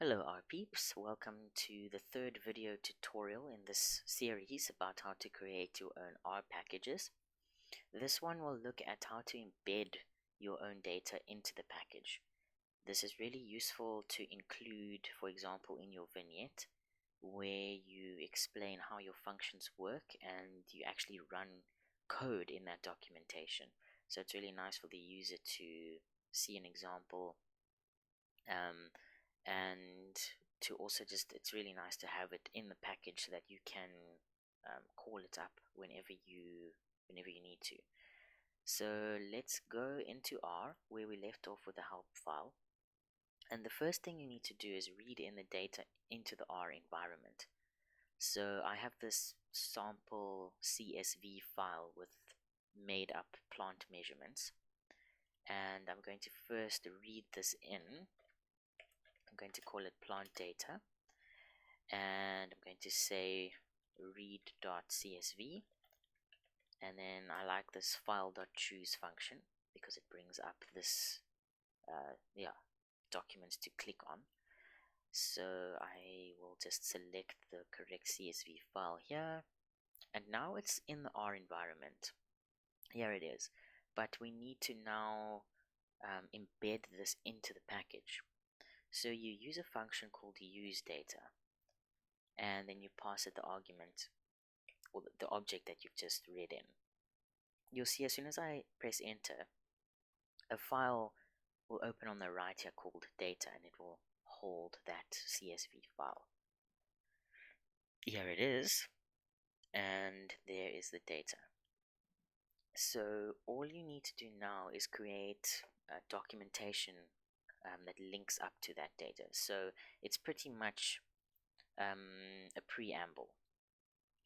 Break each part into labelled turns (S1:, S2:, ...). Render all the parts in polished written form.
S1: Hello R peeps, welcome to the third video tutorial in this series about how to create your own R packages. This one will look at how to embed your own data into the package. This is really useful to include, for example, in your vignette, where you explain how your functions work and you actually run code in that documentation. So it's really nice for the user to see an example, and to also it's really nice to have it in the package so that you can call it up whenever you need to. So let's go into R where we left off with the help file, and the first thing you need to do is read in the data into the R environment. So I have this sample CSV file with made up plant measurements, and I'm going to first read this in. I'm going to call it plant data, and I'm going to say read.csv, and then I like this file.choose function because it brings up this documents to click on. So I will just select the correct CSV file here, and now it's in the R environment. Here it is, but we need to now embed this into the package. So you use a function called useData, and then you pass it the argument or the object that you've just read in. You'll see as soon as I press enter, a file will open on the right here called data, and it will hold that CSV file. Here it is, and there is the data. So all you need to do now is create a documentation that links up to that data. So it's pretty much a preamble.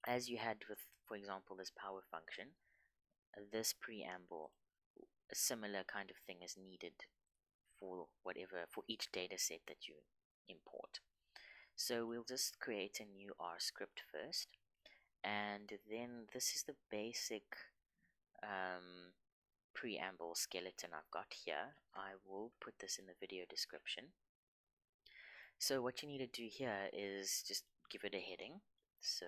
S1: As you had with, for example, this power function, this preamble, a similar kind of thing is needed for each data set that you import. So we'll just create a new R script first, and then this is the basic preamble skeleton I've got here. I will put this in the video description. So what you need to do here is just give it a heading. So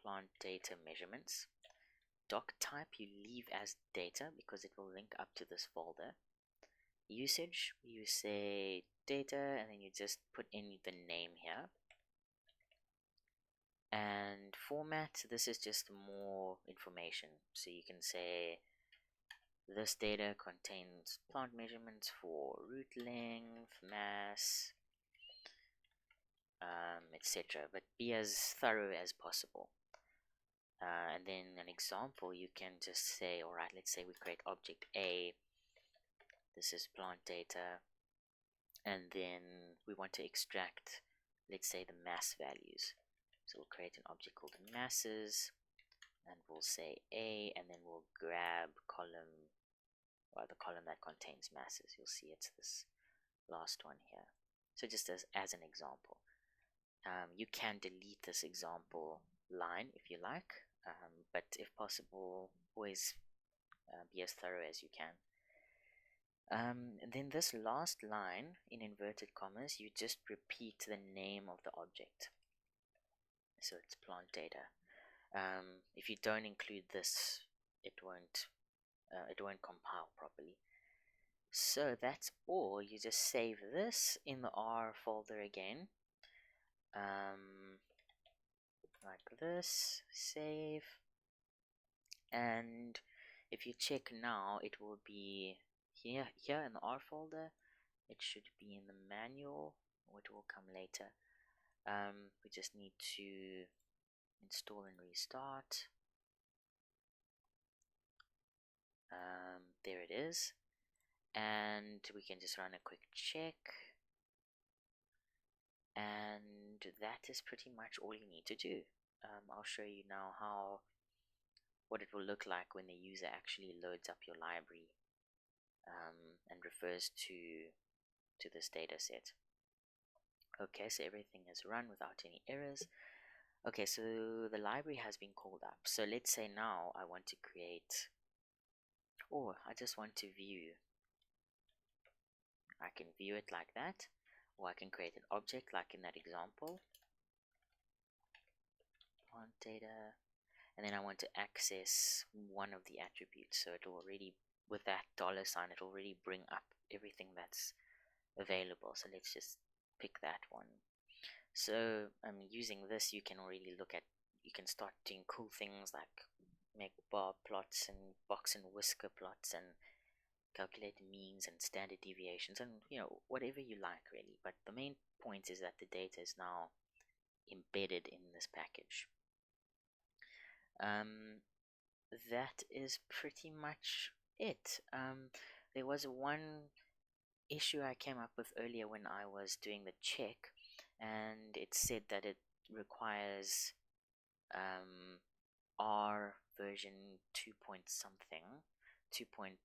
S1: plant data measurements. Doc type you leave as data because it will link up to this folder. Usage, you say data, and then you just put in the name here. And format, this is just more information. So you can say this data contains plant measurements for root length, mass, etc. But be as thorough as possible. And then an example, you can just say, alright, let's say we create object A. This is plant data, and then we want to extract, let's say, the mass values. So we'll create an object called masses, and we'll say A, and then we'll grab the column that contains masses. You'll see it's this last one here. So just as an example, you can delete this example line if you like, but if possible, always be as thorough as you can. And then this last line in inverted commas, you just repeat the name of the object. So it's plant data. If you don't include this, it won't compile properly. So that's all. You just save this in the R folder again, like this, save, and if you check now, it will be here in the R folder. It should be in the manual, or it will come later. We just need to install and restart. There it is, and we can just run a quick check, and that is pretty much all you need to do. I'll show you now what it will look like when the user actually loads up your library and refers to this data set. Okay, so everything is run without any errors. Okay, so the library has been called up. So let's say now I want to create, or I just want to view. I I can view it like that, or I can create an object like in that example, plant data, and then I want to access one of the attributes. So it'll already, with that $sign, it'll already bring up everything that's available. So let's just pick that one. So using this, you can already you can start doing cool things like make bar plots and box and whisker plots and calculate means and standard deviations and whatever you like really. But the main point is that the data is now embedded in this package. That is pretty much it. There was one issue I came up with earlier when I was doing the check, and it said that it requires R version 2 point something, 2.10.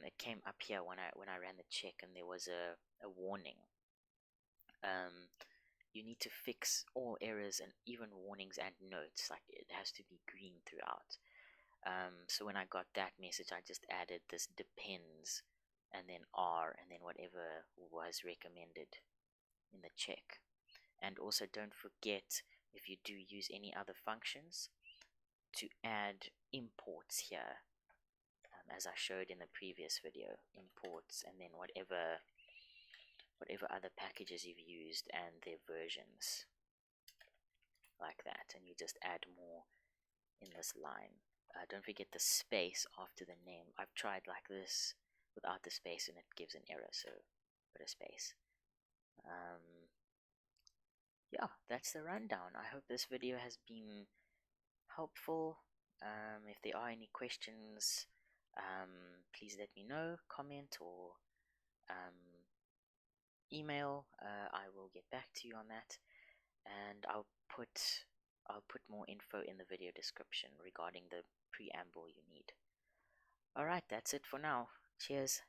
S1: It came up here when I ran the check, and there was a warning. You need to fix all errors and even warnings and notes. Like it has to be green throughout. So when I got that message, I just added this depends and then R and then whatever was recommended in the check. And also don't forget, if you do use any other functions, to add imports here, as I showed in the previous video. Imports and then whatever other packages you've used and their versions, like that, and you just add more in this line. Don't forget the space after the name. I've tried like this without the space and it gives an error, so put a space. Yeah, that's the rundown. I hope this video has been helpful. If there are any questions, please let me know, comment or email. I will get back to you on that, and I'll put more info in the video description regarding the preamble you need. Alright, that's it for now. Cheers.